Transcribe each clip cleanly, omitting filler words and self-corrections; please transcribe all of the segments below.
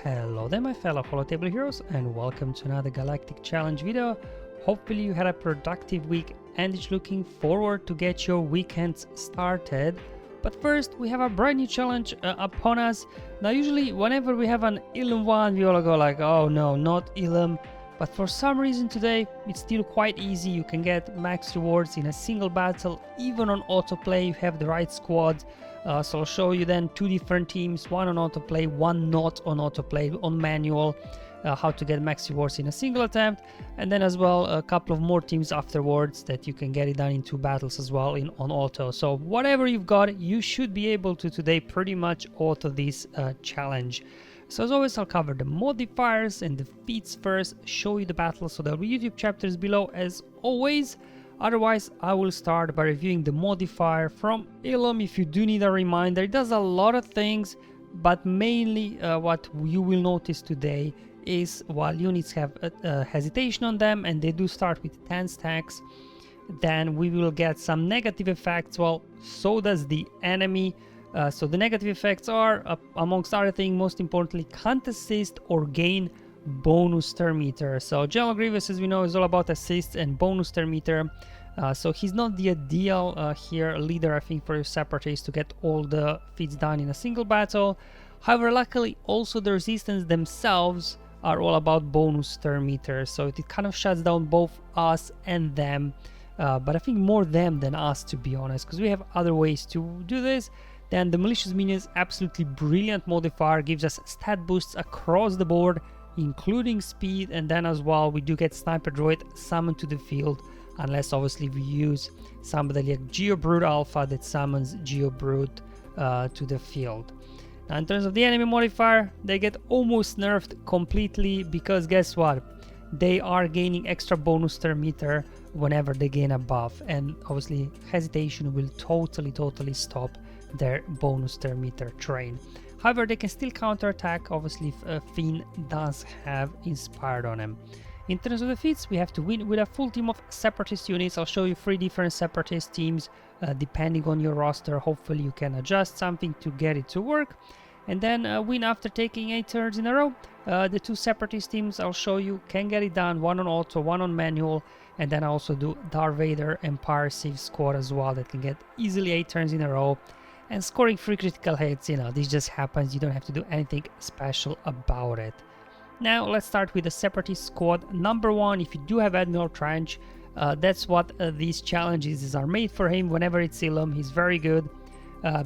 Hello there my fellow holotable heroes and welcome to another Galactic challenge video. Hopefully you had a productive week and is looking forward to get your weekends started. But first we have a brand new challenge upon us. Now usually whenever we have an Ilum one we all go like, oh no, not Ilum. But for some reason today it's still quite easy. You can get max rewards in a single battle, even on autoplay. You have the right squad. So I'll show you then two different teams, one on autoplay, one not on autoplay, on manual, how to get max rewards in a single attempt, and then as well a couple of more teams afterwards that you can get it done in two battles as well on auto. So whatever you've got, you should be able to today pretty much auto this challenge. So as always, I'll cover the modifiers and the feats first, show you the battle, so there'll be YouTube chapters below as always. Otherwise, I will start by reviewing the modifier from Ilum. If you do need a reminder, it does a lot of things, but mainly what you will notice today is while units have hesitation on them and they do start with 10 stacks, then we will get some negative effects. Well, so does the enemy. So the negative effects are, amongst other things, most importantly, can't assist or gain bonus turn meter. So General Grievous, as we know, is all about assists and bonus turn meter. So he's not the ideal here leader, I think, for your Separatists to get all the feats done in a single battle. However, luckily also the resistance themselves are all about bonus turn meter, so it kind of shuts down both us and them, but I think more them than us, to be honest, because we have other ways to do this. Then the malicious minions, absolutely brilliant modifier, gives us stat boosts across the board, including speed, and then as well we do get sniper droid summoned to the field, unless obviously we use somebody like Geobrood Alpha that summons Geobrood to the field. Now in terms of the enemy modifier, they get almost nerfed completely, because guess what, they are gaining extra bonus turn meter whenever they gain a buff, and obviously hesitation will totally stop their bonus turn meter train. However, they can still counterattack, obviously, if Finn does have Inspired on him. In terms of the feats, we have to win with a full team of Separatist units. I'll show you 3 different Separatist teams, depending on your roster. Hopefully you can adjust something to get it to work. And then win after taking 8 turns in a row. The 2 Separatist teams I'll show you can get it done, one on auto, one on manual. And then I also do Darth Vader and Parasive squad as well that can get easily 8 turns in a row. And scoring 3 critical hits, you know, this just happens. You don't have to do anything special about it. Now let's start with the Separatist squad. Number 1, if you do have Admiral Trench, that's what these challenges are made for him. Whenever it's Ilum, he's very good,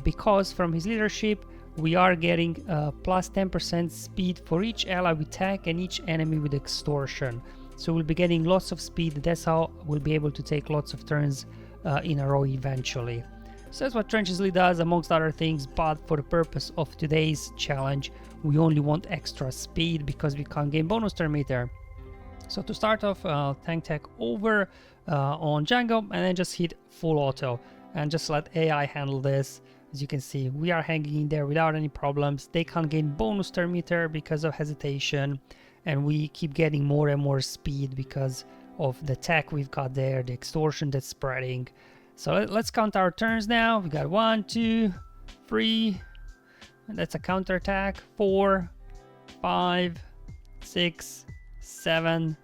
because from his leadership we are getting plus 10% speed for each ally with tech and each enemy with extortion. So we'll be getting lots of speed. That's how we'll be able to take lots of turns in a row eventually. So that's what Trench Lead does, amongst other things, but for the purpose of today's challenge we only want extra speed because we can't gain bonus turn meter. So to start off, tank tech over on Django and then just hit full auto and just let AI handle this. As you can see, we are hanging in there without any problems. They can't gain bonus turn meter because of hesitation, and we keep getting more and more speed because of the tech we've got there, the extortion that's spreading. So let's count our turns now. We got 1, 2, 3, and that's a counter attack. 4, 5, 6, 7,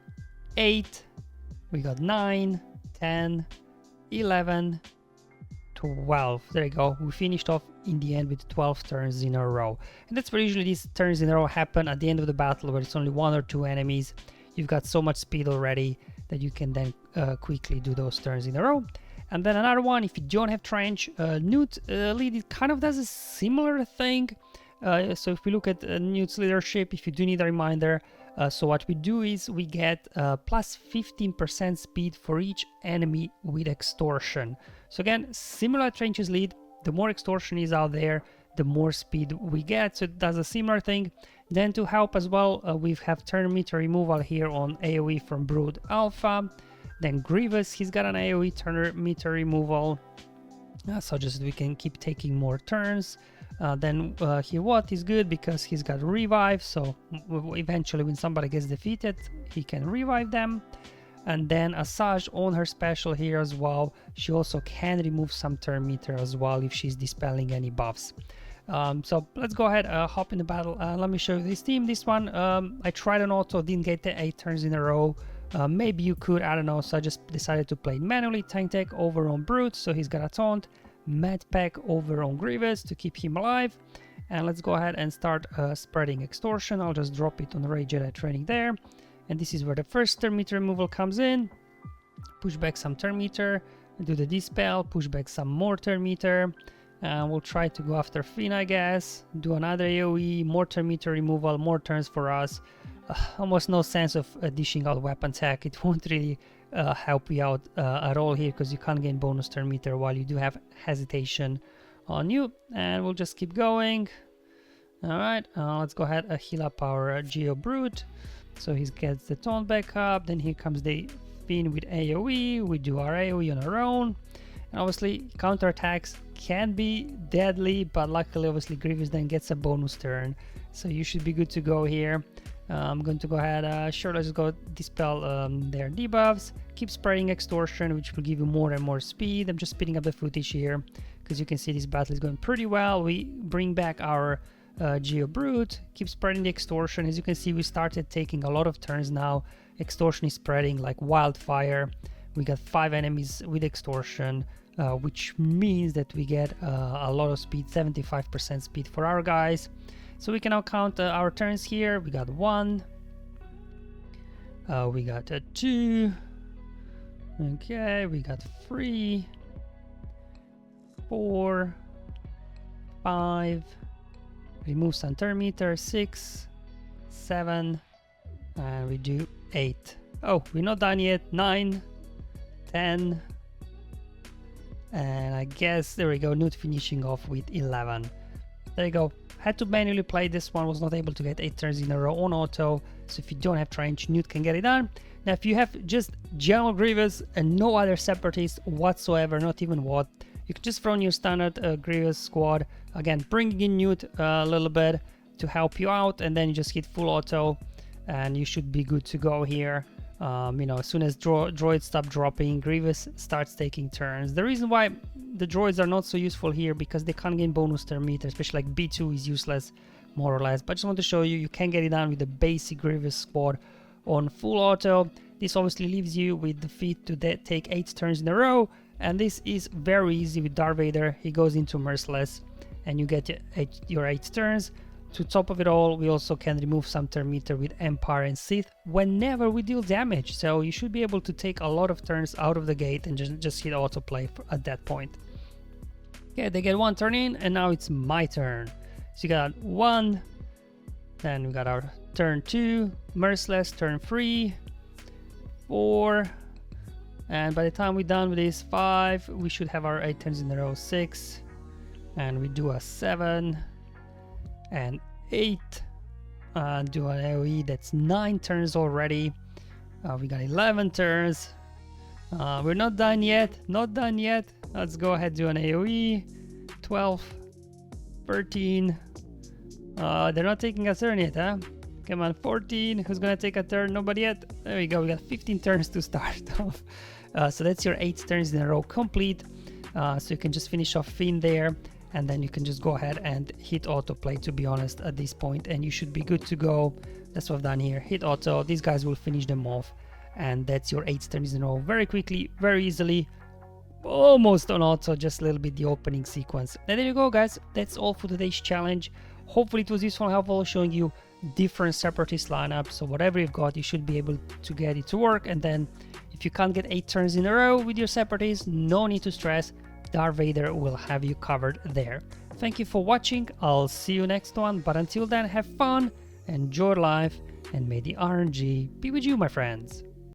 8. We got 9, 10, 11, 12. There you go. We finished off in the end with 12 turns in a row. And that's where usually these turns in a row happen, at the end of the battle, where it's only 1 or 2 enemies. You've got so much speed already that you can then quickly do those turns in a row. And then another one, if you don't have Trench, Nute lead, it kind of does a similar thing. So if we look at Nute's leadership, if you do need a reminder, so what we do is we get plus 15% speed for each enemy with extortion. So again, similar Trench's lead, the more extortion is out there, the more speed we get. So it does a similar thing. Then to help as well, we have turn meter removal here on AoE from Brood Alpha. Then Grievous, he's got an AoE turn meter removal, so just we can keep taking more turns. Then here what is good because he's got revive, so eventually when somebody gets defeated he can revive them. And then Asajj on her special here as well, she also can remove some turn meter as well if she's dispelling any buffs. So let's go ahead, hop in the battle. Let me show you this team. This one, I tried on auto, didn't get the 8 turns in a row. Maybe you could, I don't know, so I just decided to play manually. Tank Tech over on Brute, so he's got a taunt. Med Pack over on Grievous to keep him alive. And let's go ahead and start spreading Extortion. I'll just drop it on the Ray Jedi training there. And this is where the first turn meter removal comes in. Push back some turn meter, do the Dispel, push back some more turn meter. We'll try to go after Finn, I guess. Do another AoE, more turn meter removal, more turns for us. Almost no sense of dishing out weapon tech. It won't really help you out at all here, because you can't gain bonus turn meter while you do have hesitation on you. And we'll just keep going. Alright, let's go ahead and heal up our Geo Brute. So he gets the taunt back up. Then here comes the Finn with AoE. We do our AoE on our own. And obviously counterattacks can be deadly, but luckily obviously Grievous then gets a bonus turn. So you should be good to go here. I'm going to go ahead, sure, let's go dispel their debuffs. Keep spreading Extortion, which will give you more and more speed. I'm just speeding up the footage here, because you can see this battle is going pretty well. We bring back our Geo Brute, keep spreading the Extortion. As you can see, we started taking a lot of turns now. Extortion is spreading like wildfire. We got 5 enemies with Extortion, which means that we get a lot of speed, 75% speed for our guys. So we can now count our turns here. We got 1, we got 2, okay, we got 3, 4, 5, remove some turn meter, 6, 7, and we do 8. Oh, we're not done yet. 9, 10, and I guess there we go, Nute finishing off with 11. There you go. Had to manually play this one, was not able to get 8 turns in a row on auto. So if you don't have Trench, Nute can get it done. Now if you have just General Grievous and no other Separatists whatsoever, not even what, you can just throw in your standard Grievous squad. Again, bringing in Nute a little bit to help you out, and then you just hit full auto and you should be good to go here. You know, as soon as droids stop dropping, Grievous starts taking turns. The reason why the droids are not so useful here, because they can't gain bonus turn meter, especially like B2 is useless more or less. But I just want to show you, you can get it done with the basic Grievous squad on full auto. This obviously leaves you with the feat to take 8 turns in a row, and this is very easy with Darth Vader. He goes into Merciless and you get your 8 turns. To top of it all, we also can remove some turn meter with Empire and Sith whenever we deal damage. So you should be able to take a lot of turns out of the gate and just hit autoplay at that point. Okay, they get 1 turn in, and now it's my turn. So you got 1, then we got our turn 2, Merciless, turn 3, 4, and by the time we're done with this 5, we should have our 8 turns in a row, 6, and we do a 7, and 8, do an AoE, that's 9 turns already. We got 11 turns. We're not done yet, Let's go ahead, do an AoE. 12, 13. They're not taking a turn yet, huh? Come on, 14. Who's gonna take a turn? Nobody yet. There we go. We got 15 turns to start off. So that's your 8 turns in a row complete. So you can just finish off Finn there, and then you can just go ahead and hit autoplay, to be honest, at this point, and you should be good to go. That's what I've done here. Hit auto. These guys will finish them off, and that's your 8 turns in a row very quickly, very easily. Almost on auto, just a little bit the opening sequence. And there you go, guys. That's all for today's challenge. Hopefully it was useful and helpful, showing you different Separatist lineups. So whatever you've got, you should be able to get it to work. And then if you can't get 8 turns in a row with your Separatists, no need to stress. Darth Vader will have you covered there. Thank you for watching. I'll see you next one. But until then, have fun, enjoy life, and may the RNG be with you, my friends.